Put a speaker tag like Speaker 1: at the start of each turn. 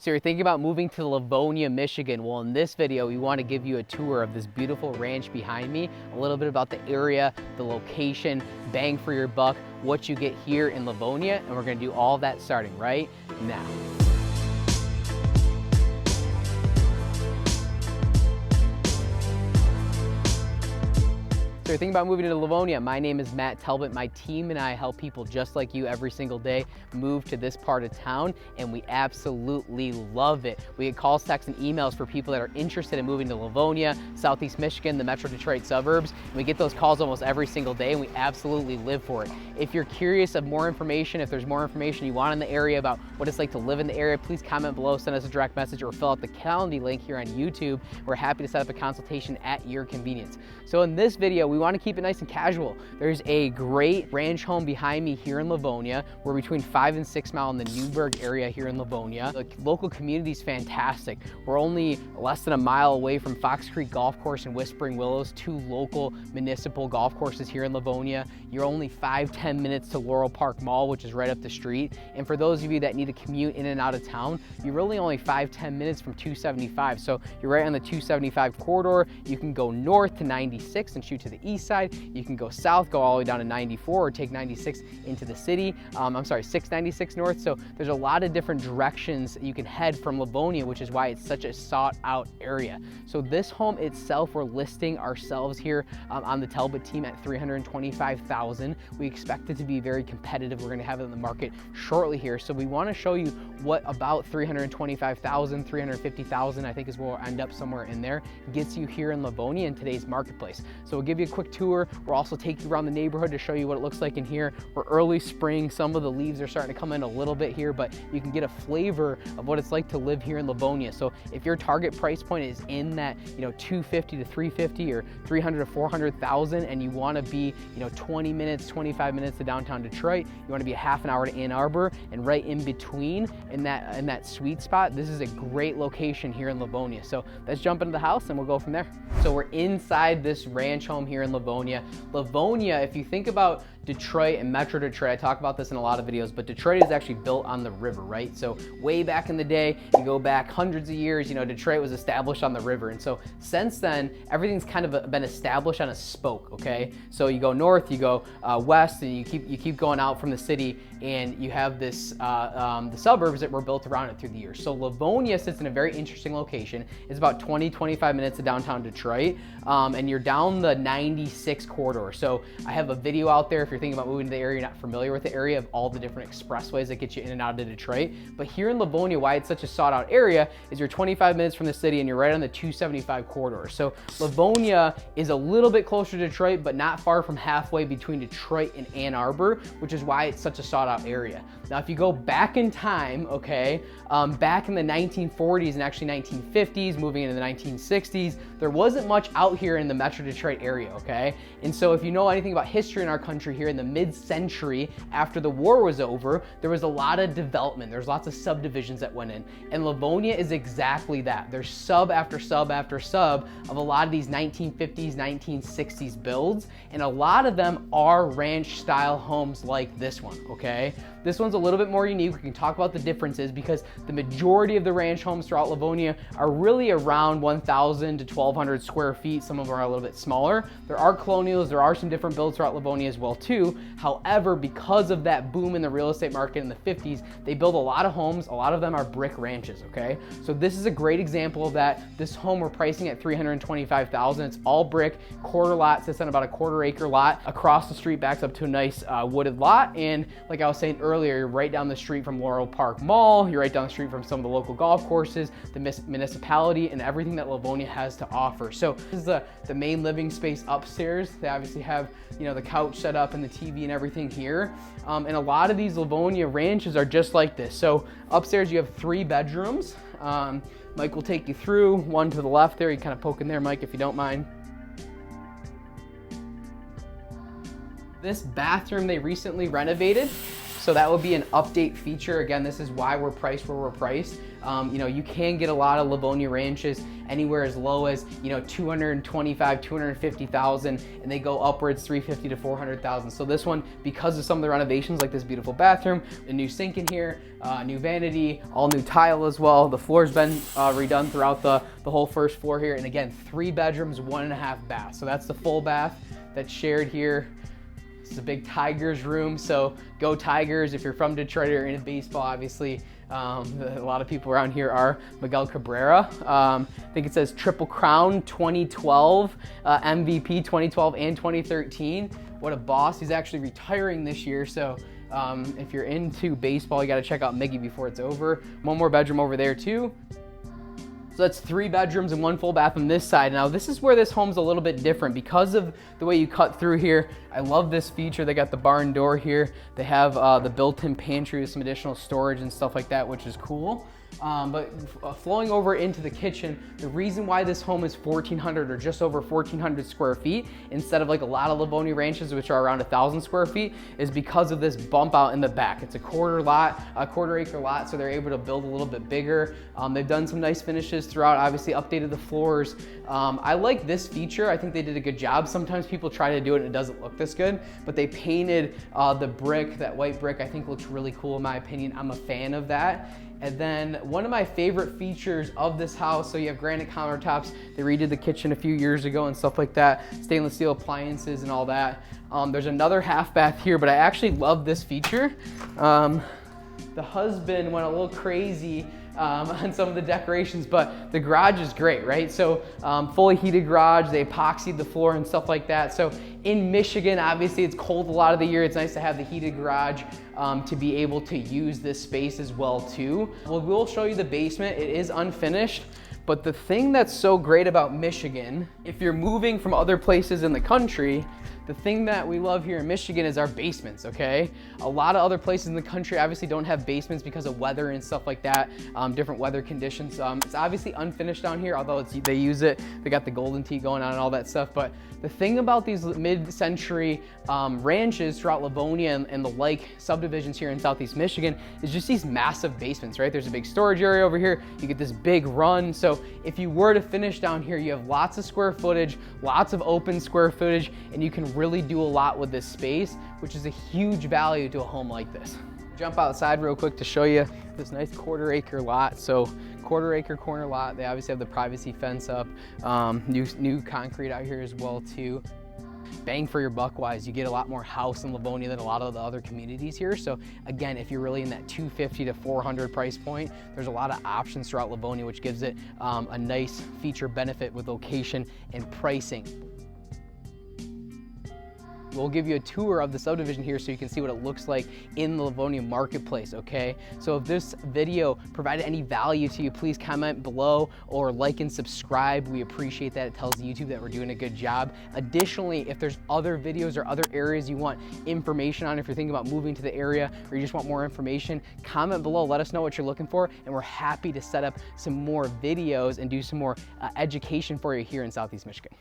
Speaker 1: So you're thinking about moving to Livonia, Michigan. Well, in this video, we want to give you a tour of this beautiful ranch behind me, a little bit about the area, the location, bang for your buck, what you get here in Livonia, and we're going to do all that starting right now. So you're thinking about moving to Livonia. My name is Matt Talbot. My team and I help people just like you every single day move to this part of town, and we absolutely love it. We get calls, texts, and emails for people that are interested in moving to Livonia, Southeast Michigan, the Metro Detroit suburbs. And we get those calls almost every single day, and we absolutely live for it. If you're curious of more information, if there's more information you want in the area about what it's like to live in the area, please comment below, send us a direct message, or fill out the Calendly link here on YouTube. We're happy to set up a consultation at your convenience. So in this video, we want to keep it nice and casual. There's a great ranch home behind me here in Livonia. We're between 5 and 6 mile in the Newburgh area here in Livonia. The local community is fantastic. We're only less than a mile away from Fox Creek Golf Course and Whispering Willows, two local municipal golf courses here in Livonia. You're only 5-10 minutes to Laurel Park Mall, which is right up the street. And for those of you that need to commute in and out of town, you're really only 5-10 minutes from 275. So you're right on the 275 corridor. You can go north to 96 and shoot to the east side. You can go south, go all the way down to 94, or take 96 into the city. 696 north. So there's a lot of different directions you can head from Livonia, which is why it's such a sought out area. So this home itself, we're listing ourselves here on the Talbot team at $325,000. We expect it to be very competitive. We're going to have it in the market shortly here. So we want to show you what about $325,000, $350,000, I think is where we'll end up somewhere in there, gets you here in Livonia in today's marketplace. So we'll give you a quick tour. We'll also take you around the neighborhood to show you what it looks like in here. We're early spring. Some of the leaves are starting to come in a little bit here, but you can get a flavor of what it's like to live here in Livonia. So if your target price point is in that, $250,000 to $350,000 or $300,000 to $400,000, and you want to be, 20 minutes, 25 minutes to downtown Detroit, you want to be a half an hour to Ann Arbor, and right in between in that sweet spot, this is a great location here in Livonia. So let's jump into the house and we'll go from there. So we're inside this ranch home here in Livonia. Livonia, if you think about Detroit and Metro Detroit, I talk about this in a lot of videos, but Detroit is actually built on the river, right? So way back in the day, you go back hundreds of years, Detroit was established on the river. And so since then, everything's kind of been established on a spoke, okay? So you go north, you go west, and you keep going out from the city, and you have this, the suburbs that were built around it through the years. So Livonia sits in a very interesting location. It's about 20-25 minutes to downtown Detroit, and you're down the 96 corridor. So I have a video out there if you're thinking about moving to the area, you're not familiar with the area, of all the different expressways that get you in and out of Detroit. But here in Livonia, why it's such a sought out area is you're 25 minutes from the city and you're right on the 275 corridor. So Livonia is a little bit closer to Detroit, but not far from halfway between Detroit and Ann Arbor, which is why it's such a sought out area. Now, if you go back in time, okay, back in the 1940s and actually 1950s, moving into the 1960s, there wasn't much out here in the Metro Detroit area, okay? And so if you know anything about history in our country here in the mid-century, after the war was over, there was a lot of development. There's lots of subdivisions that went in. And Livonia is exactly that. There's sub after sub after sub of a lot of these 1950s, 1960s builds. And a lot of them are ranch style homes like this one, okay? This one's a little bit more unique. We can talk about the differences because the majority of the ranch homes throughout Livonia are really around 1,000 to 1,200 square feet. Some of them are a little bit smaller. There are colonials. There are some different builds throughout Livonia as well too. However, because of that boom in the real estate market in the 50s, they build a lot of homes. A lot of them are brick ranches, okay? So this is a great example of that. This home we're pricing at $325,000. It's all brick, quarter lot, sits on about a quarter-acre lot. Across the street backs up to a nice wooded lot. And like I was saying earlier, you're right down the street from Laurel Park Mall. You're right down the street from some of the local golf courses, the municipality, and everything that Livonia has to offer. So this is the main living space upstairs. They obviously have, the couch set up and the TV and everything here. And a lot of these Livonia ranches are just like this. So upstairs you have 3 bedrooms. Mike will take you through. One to the left there. You kind of poke in there, Mike, if you don't mind. This bathroom they recently renovated. So that would be an update feature. Again, this is why we're priced where we're priced. You know, you can get a lot of Livonia ranches anywhere as low as, you know, 225, 250,000, and they go upwards 350 to 400,000. So this one, because of some of the renovations, like this beautiful bathroom, a new sink in here, new vanity, all new tile as well. The floor's been redone throughout the whole first floor here. And again, 3 bedrooms, 1.5 baths. So that's the full bath that's shared here. This is a big Tigers room, so go Tigers. If you're from Detroit or into baseball, obviously, a lot of people around here are. Miguel Cabrera, I think it says Triple Crown 2012, MVP 2012 and 2013. What a boss. He's actually retiring this year, so if you're into baseball, you gotta check out Miggy before it's over. One more bedroom over there too. So that's 3 bedrooms and 1 full bath on this side. Now this is where this home's a little bit different because of the way you cut through here. I love this feature. They got the barn door here. They have the built-in pantry with some additional storage and stuff like that, which is cool. But flowing over into the kitchen, the reason why this home is 1,400 or just over 1,400 square feet instead of like a lot of Livonia ranches, which are around 1,000 square feet, is because of this bump out in the back. It's a quarter acre lot, so they're able to build a little bit bigger. They've done some nice finishes throughout, obviously updated the floors. I like this feature. I think they did a good job. Sometimes people try to do it and it doesn't look this good, but they painted the brick, that white brick, I think looks really cool in my opinion. I'm a fan of that. And then one of my favorite features of this house, so you have granite countertops. They redid the kitchen a few years ago and stuff like that. Stainless steel appliances and all that. There's another half bath here, but I actually love this feature. The husband went a little crazy on some of the decorations, but the garage is great, right? So fully heated garage, they epoxied the floor and stuff like that. So in Michigan, obviously it's cold a lot of the year. It's nice to have the heated garage to be able to use this space as well too. Well, we'll show you the basement. It is unfinished, but the thing that's so great about Michigan, if you're moving from other places in the country, the thing that we love here in Michigan is our basements, okay? A lot of other places in the country obviously don't have basements because of weather and stuff like that, different weather conditions. It's obviously unfinished down here, although they use it. They got the golden tee going on and all that stuff. But the thing about these mid-century ranches throughout Livonia and the like subdivisions here in Southeast Michigan is just these massive basements, right? There's a big storage area over here. You get this big run. So if you were to finish down here, you have lots of square footage, lots of open square footage, and you can really do a lot with this space, which is a huge value to a home like this. Jump outside real quick to show you this nice quarter acre lot. So quarter acre corner lot. They obviously have the privacy fence up, new concrete out here as well too. Bang for your buck wise, you get a lot more house in Livonia than a lot of the other communities here. So again, if you're really in that 250 to 400 price point, there's a lot of options throughout Livonia, which gives it a nice feature benefit with location and pricing. We'll give you a tour of the subdivision here so you can see what it looks like in the Livonia marketplace, okay? So if this video provided any value to you, please comment below or like and subscribe. We appreciate that. It tells YouTube that we're doing a good job. Additionally, if there's other videos or other areas you want information on, if you're thinking about moving to the area or you just want more information, comment below. Let us know what you're looking for, and we're happy to set up some more videos and do some more education for you here in Southeast Michigan.